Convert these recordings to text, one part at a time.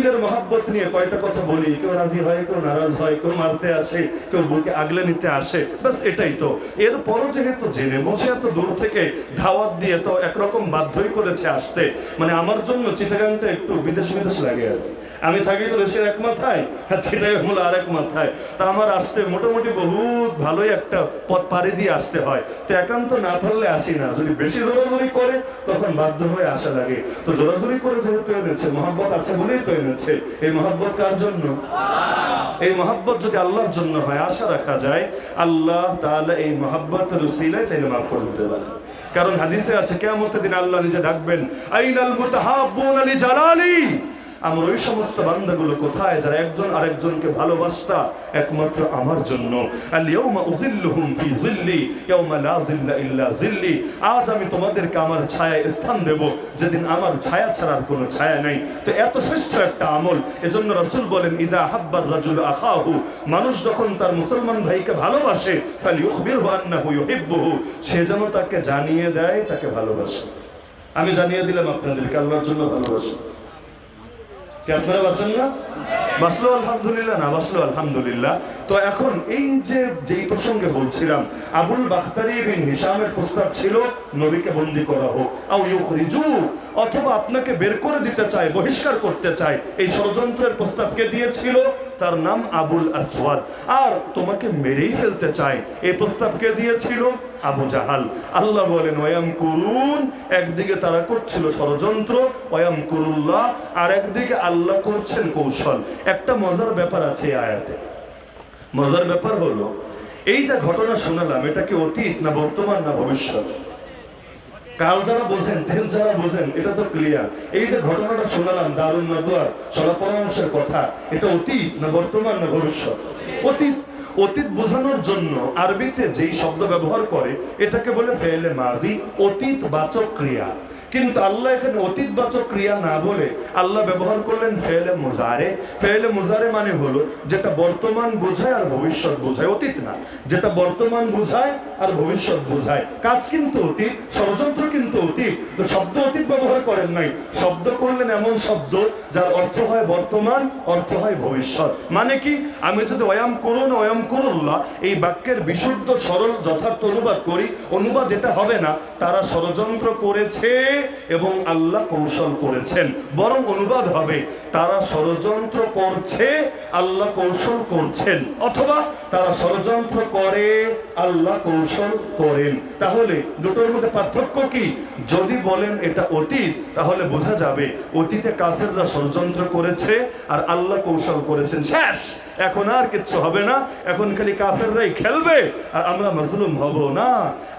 দিনের মহব্বত নিয়ে কয়টা কথা বলি, কেউ রাজি হয়, কেউ নারাজ হয়, কেউ মারতে আসে, কেউ বুকে আগলে নিতে আসে, বাস এটাই তো। এরপরও যেহেতু জেনে বসে এত দূর থেকে ধাওয়াত দিয়ে তো একরকম বাধ্যই করেছে আসতে। মানে আমার জন্য চিটাগাংটা একটু বিদেশ বিদেশ লাগে আর আমি থাকি তো দেশের এক মাথায়, আর চিটাগাং হলো আর এক মাথায়। তা আমার আসতে মোটামুটি বহুত ভালোই একটা পথ পাড়ি দিয়ে আসতে হয়। তো একান্ত না ধরলে আসি না, যদি বেশি জোরাজোরি করে তখন বাধ্য হয়ে আসা লাগে। তো জোরাজোরি করে যেহেতু এনেছে, মহব্বত আছে বলেই তো এনেছে। এই মহব্বত কার জন্য? এই মহব্বত যদি আল্লাহর জন্য হয়, আশা রাখা যায় আল্লাহ তাআলা এই মহব্বতের উসিলায় চাইলে মাফ করে দিতে পারে। কারণ হাদিসে আছে কিয়ামতের দিন আল্লাহ নিজে ডাকবেন, আইনাল মুতাহাব্বুনা লিজালালি, আমার ওই সমস্ত বান্দাগুলো কোথায় যারা একজন আরেকজনকে ভালোবাসতা একমাত্র আমার জন্য। আল ইয়াউমা উযিল্লুহুম ফি যিল্লি ইয়াউমা লা যিল্লা ইল্লা যিল্লি, আজ আমি তোমাদেরকে আমার ছায়ায় স্থান দেব যেদিন আমার ছায়া ছাড়ার কোনো ছায়া নাই। তো এত শ্রেষ্ঠ একটা আমল, এজন্য রাসূল বলেন ইদা হাব্বার রাজুল আখাহু, মানুষ যখন তার মুসলমান ভাইকে ভালোবাসে ফালিয়ুখবিরহু আন্নাহু ইউহিব্বুহু, সে যেন তাকে জানিয়ে দেয় তাকে ভালোবাসে। আমি জানিয়ে দিলাম আপনাদেরকে আল্লাহর জন্য ভালোবাসি। কি আপনারা বাসেন না? বাসলো আলহামদুলিল্লাহ, না বাসলো আলহামদুলিল্লাহ। তো এখন এই যেই প্রসঙ্গে বলছিলাম, আবুল বাখতারি বিন হিশামের প্রস্তাব ছিল নবীকে বন্দী করা হোক, আও ইউখরিজু, অথবা আপনাকে বের করে দিতে চায়, বহিষ্কার করতে চায়। এই ষড়যন্ত্রের প্রস্তাবকে দিয়েছিল, তার নাম আবুল আসওয়াদ। আর তোমাকে মেরেই ফেলতে চায়, এই প্রস্তাবকে দিয়েছিল আবু জাহাল। আল্লাহ বলেন ওয়ায়াম কুরুন, একদিকে তারা করছিল ষড়যন্ত্র, ওয়ায়াম কুরুল্লাহ, আর একদিকে আল্লাহ করছেন কৌশল। একটা মজার ব্যাপার আছে এই আয়াতে। মজার ব্যাপার হলো, এই যে ঘটনা শোনালাম, এটা কি অতীত না বর্তমান না ভবিষ্যৎ? কাল যারা বোঝেন, তেল যারা বোঝেন, এটা তো ক্লিয়ার। এই যে ঘটনাটা শোনালাম দারুন নাদুয়ার সলা পরামর্শের কথা, এটা অতীত না বর্তমান না ভবিষ্যৎ? অতীত। অতীত বোঝানোর জন্য আরবিতে যেই শব্দ ব্যবহার করে এটাকে বলে ফেলে মাজি, অতীত বাচক ক্রিয়া। কিন্তু আল্লাহ এখানে অতীতবাচক ক্রিয়া না বলে আল্লাহ ব্যবহার করলেন ফেলে মুজারে। ফেলে মুজারে মানে হলো যেটা বর্তমান বোঝায় আর ভবিষ্যৎ বোঝায়, অতীত না। যেটা বর্তমান বোঝায় আর ভবিষ্যৎ বোঝায়। কাজ কিন্তু অতীত, ষড়যন্ত্র কিন্তু অতীত। তো শব্দ অতীত ব্যবহার করেন নাই, শব্দ করলেন এমন শব্দ যার অর্থ হয় বর্তমান, অর্থ হয় ভবিষ্যৎ। মানে কি, আমি যদি ওয়ায়াম করুন ওয়ায়াম কুরুল্লাহ এই বাক্যের বিশুদ্ধ সরল যথার্থ অনুবাদ করি, অনুবাদ এটা হবে না তারা ষড়যন্ত্র করেছে এবং আল্লাহ কৌশল করেছেন, বরং অনুবাদ হবে তারা ষড়যন্ত্র করছে আল্লাহ কৌশল করছেন, অথবা তারা ষড়যন্ত্র করে আল্লাহ কৌশল করেন। তাহলে দুটোর মধ্যে পার্থক্য কি? যদি বলেন এটা অতীত, তাহলে বোঝা যাবে অতীতে কাফেররা ষড়যন্ত্র করেছে আর আল্লাহ কৌশল করেছেন, শেষ। এখন আর কিচ্ছু হবে না, এখন খালি কাফেররাই খেলবে আর আমরা মাজলুম হব না।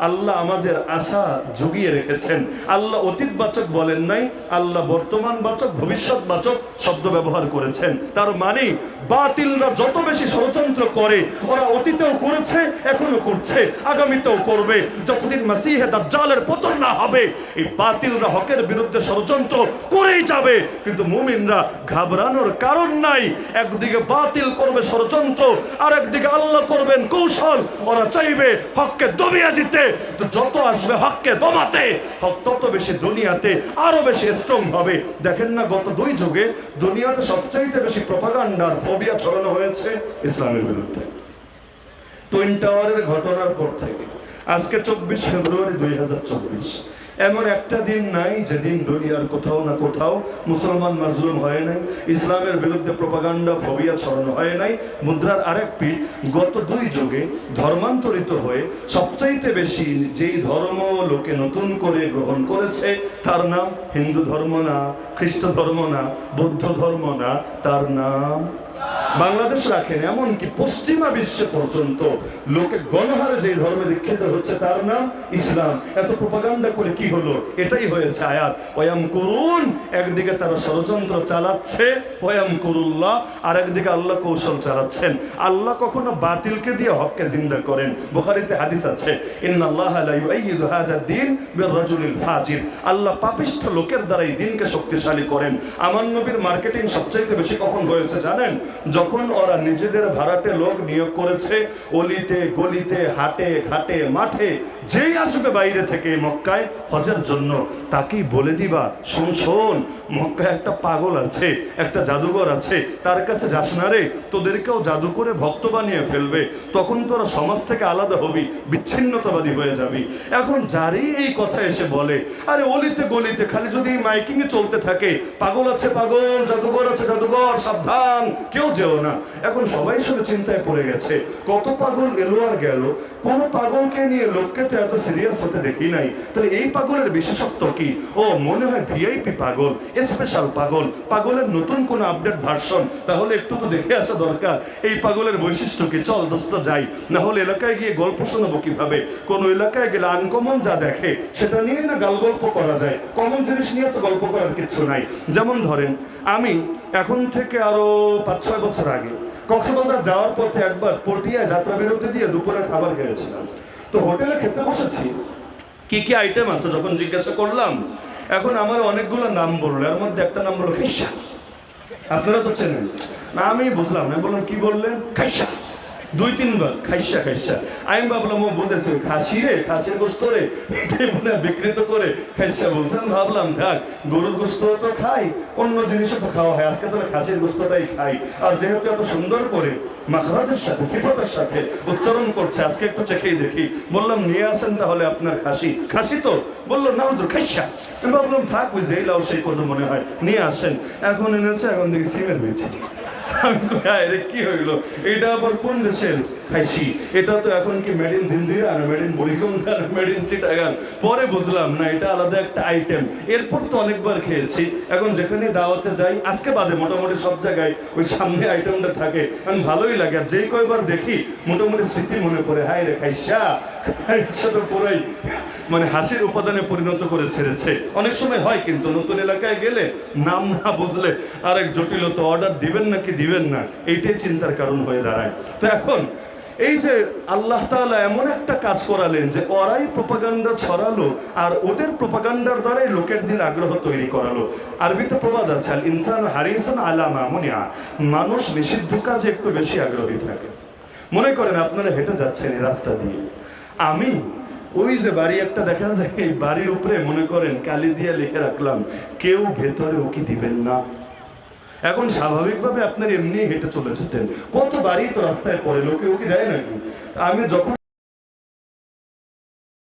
আল্লাহ আমাদের আশা জুগিয়ে রেখেছেন। আল্লাহ অতীতবাচক বলেন নাই, আল্লাহ বর্তমানবাচক ভবিষ্যৎবাচক শব্দ ব্যবহার করেছেন। তার মানে বাতিলরা যত বেশি ষড়যন্ত্র করে, ওরা অতীতেও করেছে, এখনো করছে, আগামীতেও করবে। যতদিন মাসিহে দাজ্জালের পতন না হবে, এই বাতিলরা হকের বিরুদ্ধে ষড়যন্ত্র করেই যাবে। কিন্তু মুমিনরা ঘাবড়ানোর কারণ নাই। একদিকে বাতিল করবে ষড়যন্ত্র, আর একদিকে আল্লাহ করবেন কৌশল। ওরা চাইবে হককে দমিয়ে দিতে, তো যত আসবে হককে দমাতে, হক তত বেশি দুনিয়াতে আরো বেশি স্ট্রং হবে। দেখেন না, গত 2 যুগে দুনিয়াতে সবচাইতে বেশি প্রপাগান্ডার ফোবিয়া ছড়ানো হয়েছে ইসলামের বিরুদ্ধে। টুইন টাওয়ারের ঘটনার পর থেকে আজকে 24 ফেব্রুয়ারি 2024, এমন একটা দিন নাই যেদিন দুনিয়ার কোথাও না কোথাও মুসলমান মাজলুম হয় নাই, ইসলামের বিরুদ্ধে প্রপাগান্ডা ফোবিয়া ছড়ানো হয় নাই। মুদ্রার আরেক পিঠ, গত 2 যুগে ধর্মান্তরিত হয়ে সবচাইতে বেশি যেই ধর্ম লোকে নতুন করে গ্রহণ করেছে তার নাম হিন্দু ধর্ম না, খ্রিস্ট ধর্ম না, বৌদ্ধ ধর্ম না, তার নাম বাংলাদেশ রাখেন, এমনকি পশ্চিমা বিশ্বে পর্যন্ত লোকে গণহারে যে ধর্মে দীক্ষিত হচ্ছে তার নাম ইসলাম। এত প্রপাগান্ডা করে কি হলো? এটাই হয়েছে আয়াত ওয়ায়াম কুরুন। একদিকে তারা ষড়যন্ত্র চালাচ্ছে ওয়ায়াম কুরুল্লাহ, আর একদিকে আল্লাহ কৌশল চালাচ্ছেন। আল্লাহ কখনো বাতিলকে দিয়ে হককে জিন্দা করেন। বুখারীতে হাদিস আছে, ইন্নাল্লাহা লা ইউআইয়িদু হাযা দ্বীন বির-রাজুলিল ফাজির। আল্লাহ পাপিষ্ঠ লোকের দ্বারাই দ্বীনকে শক্তিশালী করেন। আমার নবীর মার্কেটিং সবচাইতে বেশি কখন হয়েছে জানেন? যখন যখন ওরা নিজেদের ভাড়াটে লোক নিয়োগ করেছে, অলিতে গলিতে হাটে ঘাটে মাঠে যেই আসবে বাইরে থেকে মক্কায় হজের জন্য, তাকেই বলে দিবা, শোন শোন, মক্কায় একটা পাগল আছে, একটা জাদুঘর আছে, তার কাছে যাস না রে, তোদেরকেও জাদু করে ভক্ত বানিয়ে ফেলবে, তখন তোরা সমাজ থেকে আলাদা হবি, বিচ্ছিন্নতাবাদী হয়ে যাবি। এখন যারই এই কথা এসে বলে, আরে অলিতে গলিতে খালি যদি মাইকিং এ চলতে থাকে, পাগল আছে পাগল, জাদুঘর আছে জাদুঘর, সাবধান, কেউ যেও না। এখন সবাই শুধু চিন্তায় পড়ে গেছে, কত পাগল এলো আর গেল, কোন পাগলকে নিয়ে লোককে তো এত সিরিয়াস হতে দেখি নাই, তাহলে এই পাগলের বিশেষত্ব কি? ও মনে হয় ভিআইপি পাগল, স্পেশাল পাগল, পাগলের নতুন কোন আপডেট ভার্সন, তাহলে একটু তো দেখে আসা দরকার এই পাগলের বৈশিষ্ট্য কি। চল দোস্ত যাই, না হলে এলাকায় গিয়ে গল্প শোনাবো কিভাবে? কোন এলাকায় গেলে আনকমন যা দেখে সেটা নিয়ে না গাল গল্প করা যায়, কমন জিনিস নিয়ে তো গল্প করার কিছু নাই। যেমন ধরেন, আমি এখন থেকে আরো 5-6 বছর আগে কক্সবাজার যাওয়ার পথে একবার পটিয়ায় যাত্রা বিরতি দিয়ে দুপুরের খাবার খেয়েছিলাম। তো হোটেলে খেতে বসেছি, কি কি আইটেম আছে যখন জিজ্ঞাসা করলাম, এখন আমার অনেকগুলো নাম বললো, এর মধ্যে একটা নাম বললো খাইসা। আপনারা তো চেনেন না, আমি বুঝলাম না, বললাম কি বললেন? খাইসা। 2-3 বার খাইসা খাইসা। আমি ভাবলাম ও বুঝেছে খাসি রে, খাসির গোস্ত রে, এটাই মনে বিকৃত করে খাইসা বলছেন। ভাবলাম থাক, গরুর গোস্ত তো খাই, অন্য জিনিসও তো খাওয়া হয়, আজকে তাহলে খাসির গোস্তটাই খাই। আর যেহেতু এত সুন্দর করে মাখরাজের সাথে সিফাতের সাথে উচ্চারণ করছে, আজকে একটু চেখেই দেখি। বললাম নিয়ে আসেন তাহলে আপনার খাসি। খাসি তো? বললো না হুজুর খাইসা। আমি ভাবলাম থাক, ওই যেই লাও সেই কথা মনে হয়, নিয়ে আসেন। এখন এনেছে, এখন দেখি সিমের হয়েছে। আমি রে কি হইলো, এটা আবার কোন দেশের খাইছি? এটা তো এখন কি মেড ইন জিঞ্জিরা আর মেড ইন বরিশাল আর মেড ইন চিটাগাং। পরে বুঝলাম না, এটা আলাদা একটা আইটেম। এরপর তো অনেকবার খেয়েছি, এখন যেখানে দাওয়াতে যাই, আজকে বাদে মোটামুটি সব জায়গায় ওই সামনে আইটেমটা থাকে, এখন ভালোই লাগে। আর যেই কয়বার দেখি মোটামুটি স্মৃতি মনে পড়ে, হায় রে খাইসা, খাইসা তো পুরাই মানে হাসির উপাদানে পরিণত করে ছেড়েছে। অনেক সময় হয় কিন্তু নতুন এলাকায় গেলে নাম না বুঝলে আরেক জটিলতা, অর্ডার দিবেন নাকি দিবেন না, এইটাই চিন্তার কারণ হয়ে দাঁড়ায়। তো এখন এই যে আল্লাহ তাআলা এমন একটা কাজ করালেন যে ওরাই প্রোপাগান্ডা ছড়ালো, আর ওদের প্রোপাগান্ডার দ্বারাই লোকের দিলে আগ্রহ তৈরি করালো। আরবিতে প্রবাদ আছে, আল ইনসান হারিসান আলা মা মুনিআ, মানুষ নিষিদ্ধ কাজে একটু বেশি আগ্রহী থাকে। মনে করেন আপনারা হেঁটে যাচ্ছেন এই রাস্তা দিয়ে, আমি ওই যে বাড়ি একটা দেখা যায়, এই বাড়ির উপরে মনে করেন কালি দিয়ে লিখে রাখলাম, কেউ ভেতরে উকি দিবেন না। এখন স্বাভাবিকভাবে আপনার এমনি হেঁটে চলে যেতেন, কত বাড়ি তো রাস্তায় পড়ে, লোকে উকি দেয় নাকি? আমি যখন